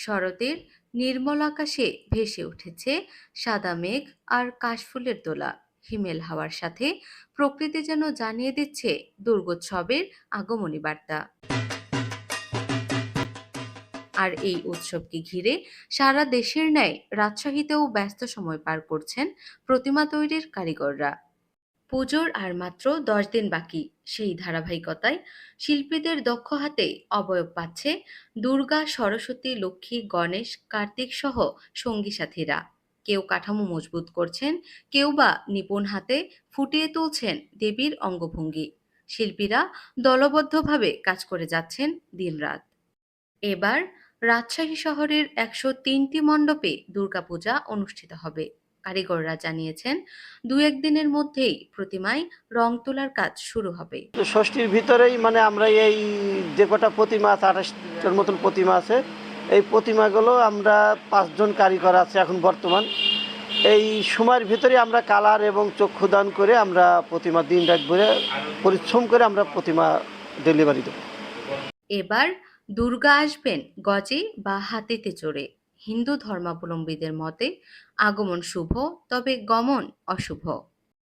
শরতের নির্মল আকাশে ভেসে উঠেছে সাদা মেঘ আর কাশফুলের দোলা। হিমেল হাওয়ার সাথে প্রকৃতি যেন জানিয়ে দিচ্ছে দুর্গোৎসবের আগমনী বার্তা। আর এই উৎসবকে ঘিরে সারা দেশের ন্যায় রাজশাহীতেও ব্যস্ত সময় পার করছেন প্রতিমা তৈরির কারিগররা। পুজোর আর মাত্র 10 দিন বাকি। সেই ধারাবাহিকতায় শিল্পীদের দক্ষ হাতে অবয়ব পাচ্ছে দুর্গা, সরস্বতী, লক্ষ্মী, গণেশ, কার্তিক সহ সঙ্গী সাথীরা। কেউ কাঠামো মজবুত করছেন, কেউ বা নিপুণ হাতে ফুটিয়ে তুলছেন দেবীর অঙ্গভঙ্গি। শিল্পীরা দলবদ্ধভাবে কাজ করে যাচ্ছেন দিনরাত। এবার রাজশাহী শহরের 103টি মণ্ডপে দুর্গাপূজা অনুষ্ঠিত হবে। কারিগররা জানিয়েছেন, 2-1 দিনের মধ্যেই প্রতিমায় রং তোলার কাজ শুরু হবে। ষষ্ঠীর ভিতরেই মানে আমরা এই যে কটা প্রতিমা আছে, 28টার মতন প্রতিমা আছে, এই প্রতিমাগুলো আমরা 5 জন কারিগর আছে এখন বর্তমান। এই সময়ের ভিতরে আমরা কালার এবং চক্ষুদান করে আমরা প্রতিমা দিন রাত ভরে পরিশ্রম করে আমরা প্রতিমা ডেলিভারি দেব। এবার দুর্গা আসবেন গজে বা হাতিতে চড়ে। হিন্দু ধর্মাবলম্বীদের মতে আগমন শুভ, তবে গমন অশুভ।